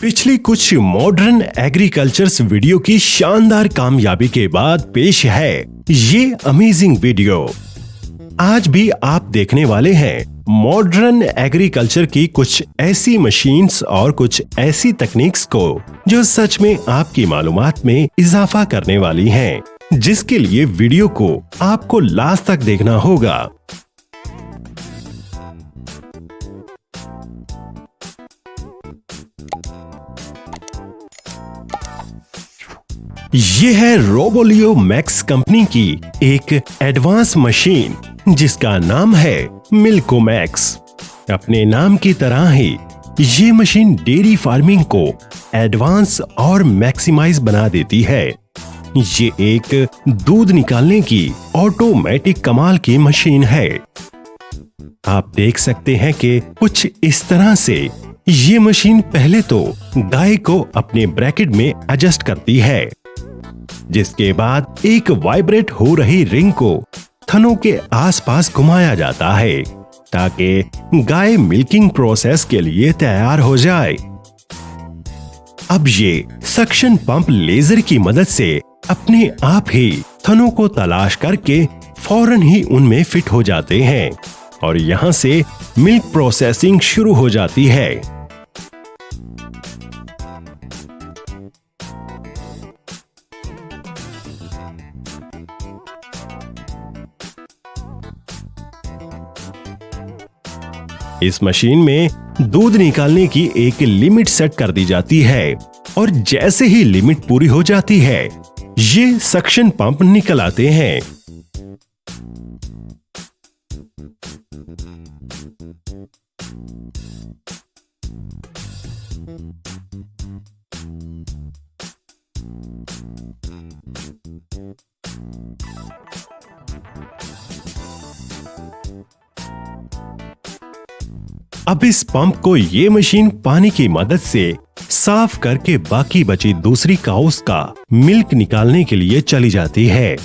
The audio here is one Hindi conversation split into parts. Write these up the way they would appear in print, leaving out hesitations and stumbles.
पिछली कुछ मॉडर्न एग्रीकल्चर्स वीडियो की शानदार कामयाबी के बाद पेश है ये अमेजिंग वीडियो। आज भी आप देखने वाले हैं मॉडर्न एग्रीकल्चर की कुछ ऐसी मशीन्स और कुछ ऐसी तकनीक्स को जो सच में आपकी मालूमात में इजाफा करने वाली हैं, जिसके लिए वीडियो को आपको लास्ट तक देखना होगा। ये है रोबोलियो मैक्स कंपनी की एक एडवांस मशीन जिसका नाम है मिल्कोमैक्स। अपने नाम की तरह ही ये मशीन डेयरी फार्मिंग को एडवांस और मैक्सिमाइज बना देती है। ये एक दूध निकालने की ऑटोमेटिक कमाल की मशीन है। आप देख सकते हैं कि कुछ इस तरह से ये मशीन पहले तो गाय को अपने ब्रैकेट में एडजस्ट करती है, जिसके बाद एक वाइब्रेट हो रही रिंग को थनों के आसपास घुमाया जाता है ताकि गाय मिल्किंग प्रोसेस के लिए तैयार हो जाए। अब ये सक्शन पंप लेजर की मदद से अपने आप ही थनों को तलाश करके फौरन ही उनमें फिट हो जाते हैं और यहाँ से मिल्क प्रोसेसिंग शुरू हो जाती है। इस मशीन में दूध निकालने की एक लिमिट सेट कर दी जाती है और जैसे ही लिमिट पूरी हो जाती है, ये सक्शन पंप निकल आते हैं। अब इस पंप को ये मशीन पानी की मदद से साफ करके बाकी बची दूसरी काउस का मिल्क निकालने के लिए चली जाती है।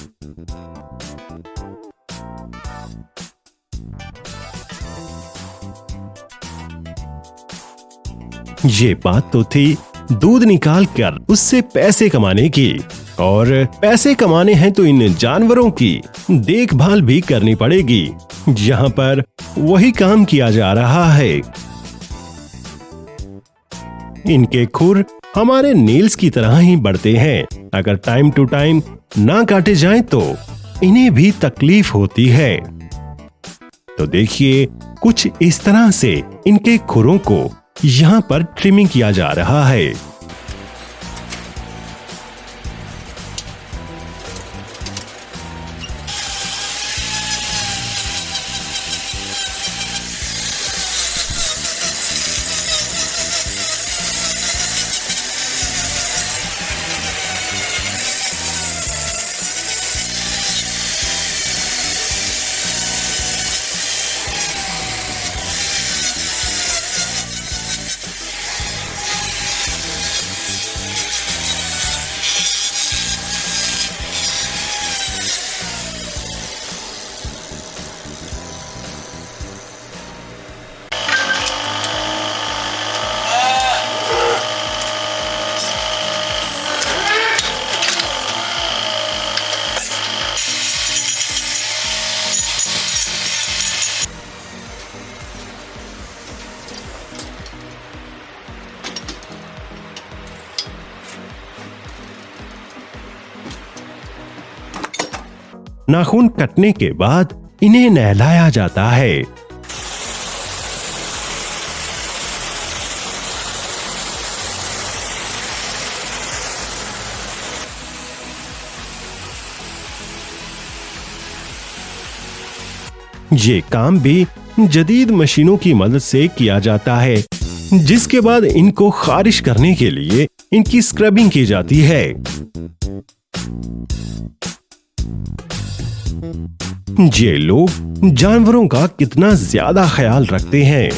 ये बात तो थी दूध निकाल कर उससे पैसे कमाने की, और पैसे कमाने हैं तो इन जानवरों की देखभाल भी करनी पड़ेगी। यहाँ पर वही काम किया जा रहा है। इनके खुर हमारे नेल्स की तरह ही बढ़ते हैं। अगर टाइम टू टाइम ना काटे जाएं तो इन्हें भी तकलीफ होती है। तो देखिए, कुछ इस तरह से इनके खुरों को यहाँ पर ट्रिमिंग किया जा रहा है। नाखून कटने के बाद इन्हें नहलाया जाता है। ये काम भी जदीद मशीनों की मदद से किया जाता है, जिसके बाद इनको खारिश करने के लिए इनकी स्क्रबिंग की जाती है। ये लोग जानवरों का कितना ज्यादा ख्याल रखते हैं।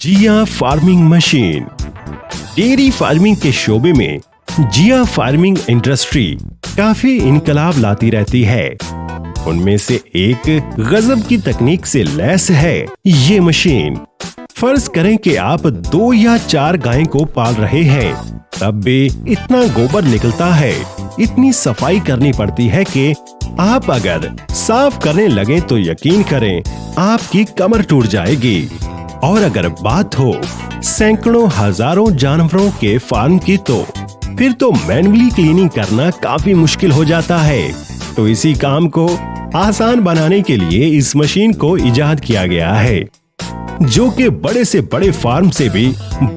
जिया फार्मिंग मशीन। डेयरी फार्मिंग के शोबे में जिया फार्मिंग इंडस्ट्री काफी इनकलाब लाती रहती है। उनमें से एक गजब की तकनीक से लैस है ये मशीन। फर्ज करें कि आप 2 या 4 गायें को पाल रहे हैं, तब भी इतना गोबर निकलता है, इतनी सफाई करनी पड़ती है कि आप अगर साफ करने लगे तो यकीन करें आपकी कमर टूट जाएगी। और अगर बात हो सैकड़ों हजारों जानवरों के फार्म की तो फिर तो मैन्युअली क्लीनिंग करना काफी मुश्किल हो जाता है। तो इसी काम को आसान बनाने के लिए इस मशीन को इजाद किया गया है, जो कि बड़े से बड़े फार्म से भी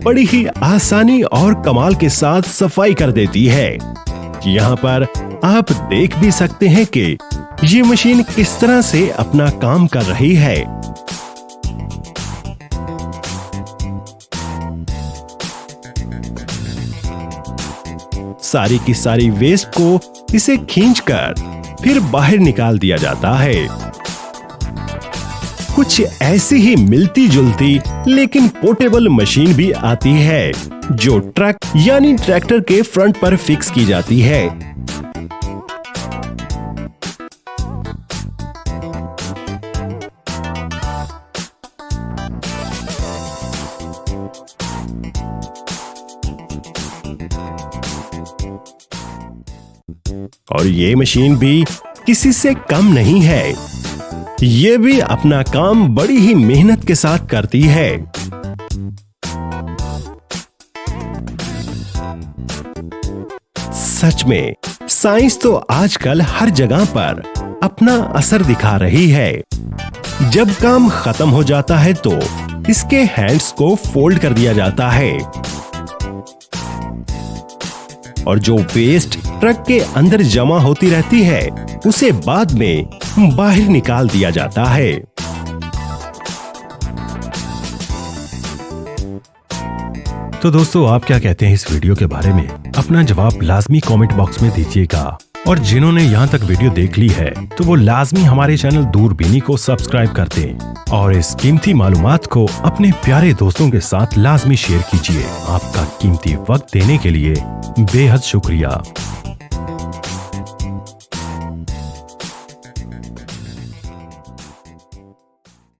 बड़ी ही आसानी और कमाल के साथ सफाई कर देती है। यहाँ पर आप देख भी सकते हैं कि ये मशीन किस तरह से अपना काम कर रही है। सारी की सारी वेस्ट को इसे खींचकर फिर बाहर निकाल दिया जाता है। कुछ ऐसी ही मिलती जुलती लेकिन पोर्टेबल मशीन भी आती है, जो ट्रक यानी ट्रैक्टर के फ्रंट पर फिक्स की जाती है। और ये मशीन भी किसी से कम नहीं है। ये भी अपना काम बड़ी ही मेहनत के साथ करती है। सच में साइंस तो आजकल हर जगह पर अपना असर दिखा रही है। जब काम खत्म हो जाता है तो इसके हैंड्स को फोल्ड कर दिया जाता है और जो वेस्ट ट्रक के अंदर जमा होती रहती है उसे बाद में बाहर निकाल दिया जाता है। तो दोस्तों, आप क्या कहते हैं इस वीडियो के बारे में? अपना जवाब लाजमी कमेंट बॉक्स में दीजिएगा। और जिन्होंने यहाँ तक वीडियो देख ली है तो वो लाजमी हमारे चैनल दूरबीनी को सब्सक्राइब कर दें और इस कीमती मालूमात को अपने प्यारे दोस्तों के साथ लाजमी शेयर कीजिए। आपका कीमती वक्त देने के लिए बेहद शुक्रिया।